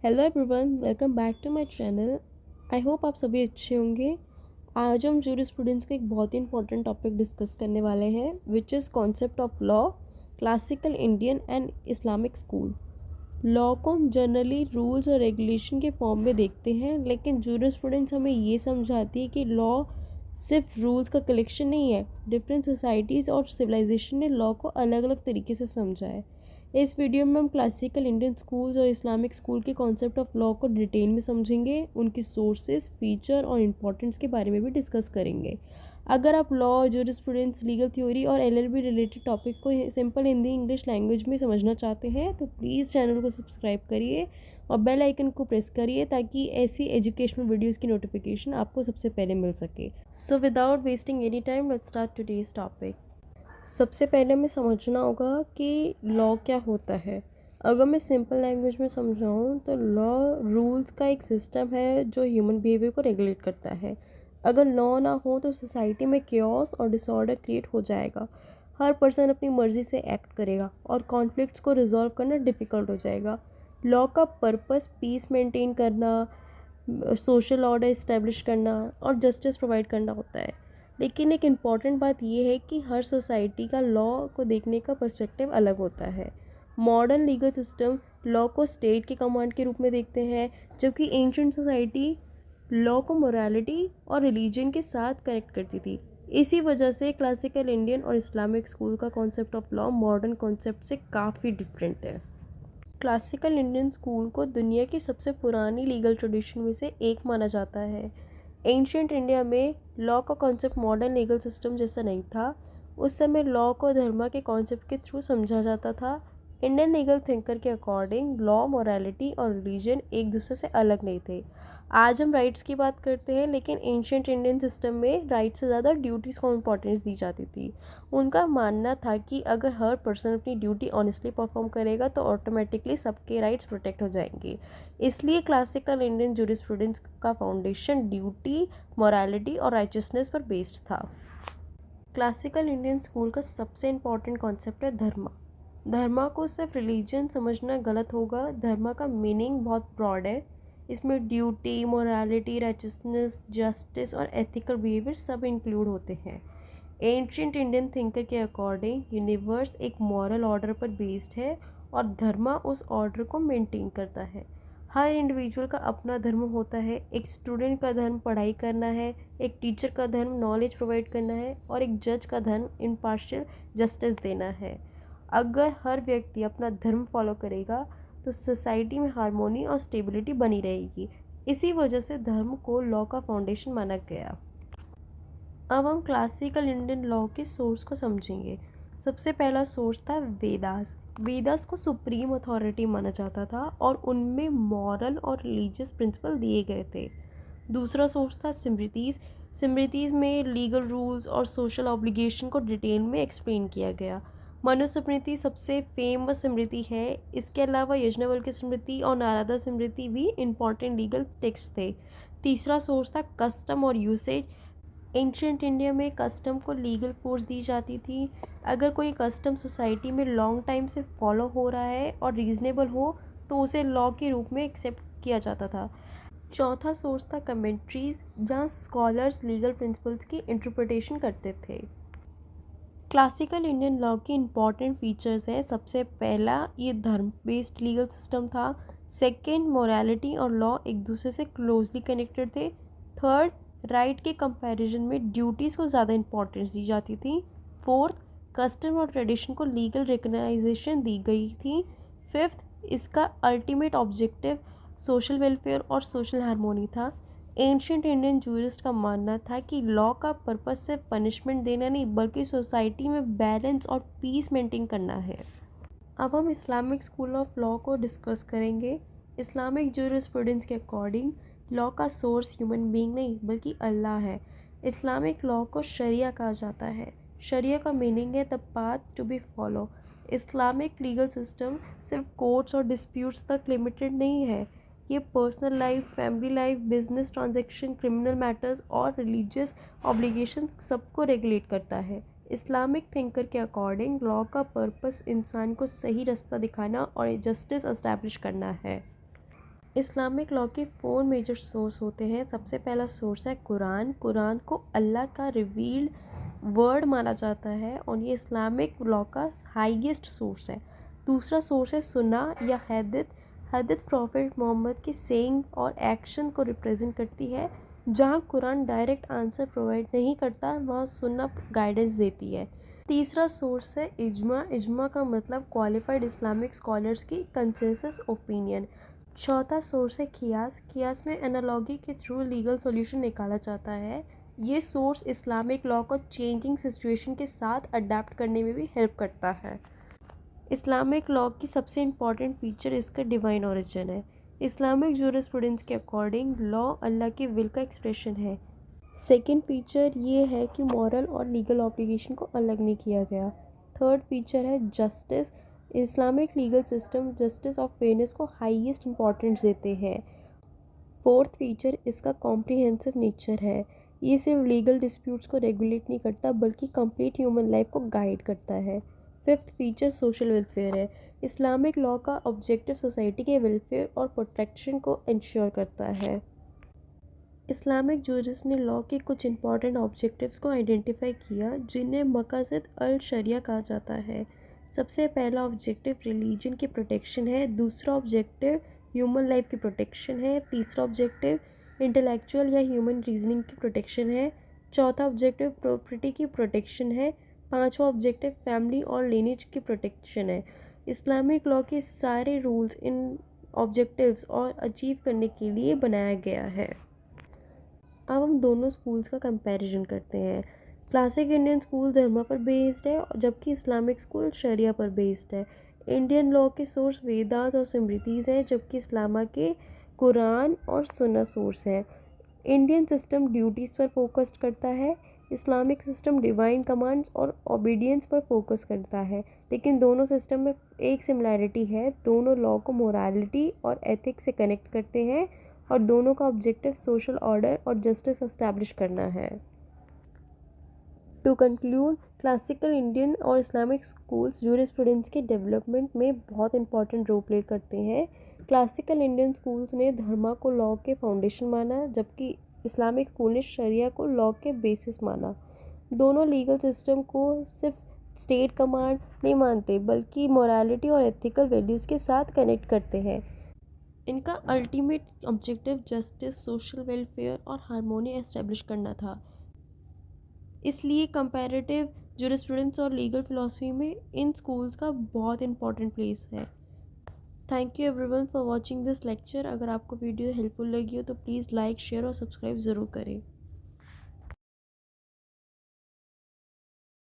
Hello everyone, welcome back to my channel. I hope आप सभी अच्छे होंगे। आज हम जूरिस्प्रूडेंस का एक बहुत ही इंपॉर्टेंट टॉपिक डिस्कस करने वाले हैं, which is concept of law, classical Indian and Islamic school. Law को हम जनरली रूल्स और रेगुलेशन के फॉर्म में देखते हैं, लेकिन जूरिस्प्रूडेंस हमें ये समझाती है कि लॉ सिर्फ रूल्स का कलेक्शन नहीं है। डिफरेंट सोसाइटीज़ और सिविलाइजेशन ने लॉ को अलग अलग तरीके से समझा है। इस वीडियो में हम क्लासिकल इंडियन स्कूल्स और इस्लामिक स्कूल के कॉन्सेप्ट ऑफ लॉ को डिटेल में समझेंगे, उनकी सोर्सेज, फीचर और इम्पोर्टेंस के बारे में भी डिस्कस करेंगे। अगर आप लॉ, जूरिस्प्रूडेंस, लीगल थ्योरी और एलएलबी रिलेटेड टॉपिक को सिंपल हिंदी इंग्लिश लैंग्वेज में समझना चाहते हैं तो प्लीज़ चैनल को सब्सक्राइब करिए और बेल आइकन को प्रेस करिए ताकि ऐसी एजुकेशनल वीडियोज़ की नोटिफिकेशन आपको सबसे पहले मिल सके। So without wasting any time, let's start today's topic. सबसे पहले हमें समझना होगा कि लॉ क्या होता है। अगर मैं सिंपल लैंग्वेज में समझाऊँ तो लॉ रूल्स का एक सिस्टम है जो ह्यूमन बिहेवियर को रेगुलेट करता है। अगर लॉ ना हो तो सोसाइटी में केओस और डिसऑर्डर क्रिएट हो जाएगा। हर पर्सन अपनी मर्ज़ी से एक्ट करेगा और कॉन्फ्लिक्ट्स को रिजॉल्व करना डिफ़िकल्ट हो जाएगा। लॉ का पर्पस पीस मेंटेन करना, सोशल ऑर्डर इस्टेब्लिश करना और जस्टिस प्रोवाइड करना होता है। लेकिन एक इम्पॉर्टेंट बात यह है कि हर सोसाइटी का लॉ को देखने का पर्सपेक्टिव अलग होता है। मॉडर्न लीगल सिस्टम लॉ को स्टेट के कमांड के रूप में देखते हैं, जबकि एंशिएंट सोसाइटी लॉ को मोरालिटी और रिलीजन के साथ कनेक्ट करती थी। इसी वजह से क्लासिकल इंडियन और इस्लामिक स्कूल का concept of law modern concept से काफ़ी डिफरेंट है। क्लासिकल इंडियन स्कूल को दुनिया की सबसे पुरानी लीगल ट्रेडिशन में से एक माना जाता है। एंशिएंट इंडिया में लॉ का कॉन्सेप्ट मॉडर्न लीगल सिस्टम जैसा नहीं था। उस समय लॉ को धर्म के कॉन्सेप्ट के थ्रू समझा जाता था। इंडियन लीगल थिंकर के अकॉर्डिंग लॉ, मोरालिटी और रिलीजन एक दूसरे से अलग नहीं थे। आज हम राइट्स की बात करते हैं, लेकिन एंशिएंट इंडियन सिस्टम में राइट्स से ज़्यादा ड्यूटीज़ को इम्पोर्टेंस दी जाती थी। उनका मानना था कि अगर हर पर्सन अपनी ड्यूटी ऑनेस्टली परफॉर्म करेगा तो ऑटोमेटिकली सबके राइट्स प्रोटेक्ट हो जाएंगे। इसलिए क्लासिकल इंडियन जूरिस्प्रूडेंस का फाउंडेशन ड्यूटी, मोरालिटी और राइचियसनेस पर बेस्ड था। क्लासिकल इंडियन स्कूल का सबसे इम्पॉर्टेंट कॉन्सेप्ट है धर्म। धर्म को सिर्फ रिलीजन समझना गलत होगा। धर्म का मीनिंग बहुत ब्रॉड है। इसमें ड्यूटी, मोरालिटी, राइचियसनेस, जस्टिस और एथिकल बिहेवियर सब इंक्लूड होते हैं। एंशिएंट इंडियन थिंकर के अकॉर्डिंग यूनिवर्स एक मॉरल ऑर्डर पर बेस्ड है और धर्म उस ऑर्डर को मेंटेन करता है। हर इंडिविजुअल का अपना धर्म होता है। एक स्टूडेंट का धर्म पढ़ाई करना है, एक टीचर का धर्म नॉलेज प्रोवाइड करना है और एक जज का धर्म इम्पार्शियल जस्टिस देना है। अगर हर व्यक्ति अपना धर्म फॉलो करेगा तो सोसाइटी में हार्मोनी और स्टेबिलिटी बनी रहेगी। इसी वजह से धर्म को लॉ का फाउंडेशन माना गया। अब हम क्लासिकल इंडियन लॉ के सोर्स को समझेंगे। सबसे पहला सोर्स था वेदास। वेदास को सुप्रीम अथॉरिटी माना जाता था और उनमें मॉरल और रिलीजियस प्रिंसिपल दिए गए थे। दूसरा सोर्स था स्मृतिज। स्मृतिज में लीगल रूल्स और सोशल ऑब्लिगेशन को डिटेल में एक्सप्लेन किया गया। मनुस्मृति सबसे फेमस स्मृति है। इसके अलावा यज्ञवल्क्य स्मृति और नारदा स्मृति भी इम्पॉर्टेंट लीगल टेक्स्ट थे। तीसरा सोर्स था कस्टम और यूसेज। एंशिएंट इंडिया में कस्टम को लीगल फोर्स दी जाती थी। अगर कोई कस्टम सोसाइटी में लॉन्ग टाइम से फॉलो हो रहा है और रीज़नेबल हो तो उसे लॉ के रूप में एक्सेप्ट किया जाता था। चौथा सोर्स था कमेंट्रीज, जहाँ स्कॉलर्स लीगल प्रिंसिपल्स की इंटरप्रिटेशन करते थे। क्लासिकल इंडियन लॉ के इम्पॉर्टेंट फीचर्स हैं। सबसे पहला, ये धर्म बेस्ड लीगल सिस्टम था। सेकंड, मोरालिटी और लॉ एक दूसरे से क्लोजली कनेक्टेड थे। थर्ड, राइट के कंपैरिजन में ड्यूटीज़ को ज़्यादा इंपॉर्टेंस दी जाती थी। फोर्थ, कस्टम और ट्रेडिशन को लीगल रिकग्नाइजेशन दी गई थी। फिफ्थ, इसका अल्टीमेट ऑब्जेक्टिव सोशल वेलफेयर और सोशल हार्मोनी था। एंशिएंट इंडियन जूरिस्ट का मानना था कि लॉ का पर्पस सिर्फ पनिशमेंट देना नहीं बल्कि सोसाइटी में बैलेंस और पीस मेंटेन करना है। अब हम इस्लामिक स्कूल ऑफ लॉ को डिस्कस करेंगे। इस्लामिक जूरिस्प्रूडेंस के अकॉर्डिंग लॉ का सोर्स ह्यूमन बीइंग नहीं बल्कि अल्लाह है। इस्लामिक लॉ को शरिया कहा जाता है। शरिया का मीनिंग है the path to be follow. Islamic legal system सिर्फ कोर्ट्स और डिस्प्यूट्स तक लिमिटेड नहीं है। ये personal life, family life, business transaction, criminal matters और रिलीजियस ऑब्लिगेशन सबको रेगुलेट करता है। इस्लामिक थिंकर के अकॉर्डिंग लॉ का पर्पस इंसान को सही रास्ता दिखाना और जस्टिस एस्टैब्लिश करना है। इस्लामिक लॉ के 4 मेजर सोर्स होते हैं। सबसे पहला सोर्स है कुरान। कुरान को अल्लाह का रिवील्ड वर्ड माना जाता है और ये इस्लामिक लॉ का हाईएस्ट सोर्स है। दूसरा सोर्स है सुन्ना या हदीथ। हदीथ प्रॉफिट मोहम्मद के सेइंग और एक्शन को रिप्रेजेंट करती है। जहाँ कुरान डायरेक्ट आंसर प्रोवाइड नहीं करता, वहाँ सुन्ना गाइडेंस देती है। तीसरा सोर्स है इजमा। इजमा का मतलब क्वालिफाइड इस्लामिक स्कॉलर्स की कंसेंसस ओपिनियन। चौथा सोर्स है कियास। कियास में एनालॉगी के थ्रू लीगल सॉल्यूशन निकाला जाता है। ये सोर्स इस्लामिक लॉ को चेंजिंग सिचुएशन के साथ अडेप्ट करने में भी हेल्प करता है। इस्लामिक लॉ की सबसे इम्पॉर्टेंट फीचर इसका डिवाइन ओरिजिन है। इस्लामिक जूरिस्प्रूडेंस के अकॉर्डिंग लॉ अल्लाह के विल का एक्सप्रेशन है। सेकेंड फीचर ये है कि मॉरल और लीगल ऑब्लिगेशन को अलग नहीं किया गया। थर्ड फीचर है justice. Islamic legal system justice और फेयरनेस को हाईएस्ट इम्पॉर्टेंस देते हैं। फोर्थ फीचर इसका कॉम्प्रिहेंसिव नेचर है। ये सिर्फ लीगल डिस्प्यूट्स को रेगुलेट नहीं करता बल्कि कंप्लीट ह्यूमन लाइफ को गाइड करता है। फिफ्थ फीचर सोशल वेलफेयर है। इस्लामिक लॉ का ऑब्जेक्टिव सोसाइटी के वेलफेयर और प्रोटेक्शन को इंश्योर करता है। इस्लामिक जूरिस्ट ने लॉ के कुछ इंपॉर्टेंट ऑब्जेक्टिव्स को आइडेंटिफाई किया जिन्हें मकासद अल शरिया कहा जाता है। सबसे पहला ऑब्जेक्टिव रिलीजन की प्रोटेक्शन है। दूसरा ऑब्जेक्टिव ह्यूमन लाइफ की प्रोटेक्शन है। तीसरा ऑब्जेक्टिव इंटेलेक्चुअल या ह्यूमन रीजनिंग की प्रोटेक्शन है। चौथा ऑब्जेक्टिव प्रॉपर्टी की प्रोटेक्शन है। पांचवा ऑब्जेक्टिव फैमिली और लिनेज की प्रोटेक्शन है। इस्लामिक लॉ के सारे रूल्स इन ऑब्जेक्टिव्स और अचीव करने के लिए बनाया गया है। अब हम दोनों स्कूल्स का कंपैरिजन करते हैं। क्लासिक इंडियन स्कूल धर्म पर बेस्ड है जबकि इस्लामिक स्कूल शरिया पर बेस्ड है। इंडियन लॉ के सोर्स वेदास और स्मृतिज हैं जबकि इस्लामा के कुरान और सुन्ना सोर्स हैं। इंडियन सिस्टम ड्यूटीज़ पर फोकस्ड करता है। इस्लामिक सिस्टम डिवाइन कमांड्स और ओबीडियंस पर फोकस करता है। लेकिन दोनों सिस्टम में एक सिमिलैरिटी है, दोनों लॉ को मोरालिटी और एथिक्स से कनेक्ट करते हैं और दोनों का ऑब्जेक्टिव सोशल ऑर्डर और जस्टिस एस्टैब्लिश करना है। टू कंक्लूड, क्लासिकल इंडियन और इस्लामिक स्कूल्स जूरिस्प्रूडेंस के डेवलपमेंट में बहुत इंपॉर्टेंट रोल प्ले करते हैं। क्लासिकल इंडियन स्कूल्स ने धर्मा को लॉ के फाउंडेशन माना जबकि इस्लामिक स्कूल ने शरिया को लॉ के बेसिस माना। दोनों लीगल सिस्टम को सिर्फ स्टेट कमांड नहीं मानते बल्कि मोरालिटी और एथिकल वैल्यूज़ के साथ कनेक्ट करते हैं। इनका ultimate objective justice, social welfare और हार्मोनी एस्टेब्लिश करना था। इसलिए कंपैरेटिव जूरिस्प्रूडेंस और लीगल फिलॉसफी में इन स्कूल्स का बहुत इंपॉर्टेंट प्लेस है। Thank you everyone for watching this lecture. अगर आपको वीडियो हेल्पफुल लगी हो तो प्लीज़ लाइक, शेयर और सब्सक्राइब ज़रूर करें।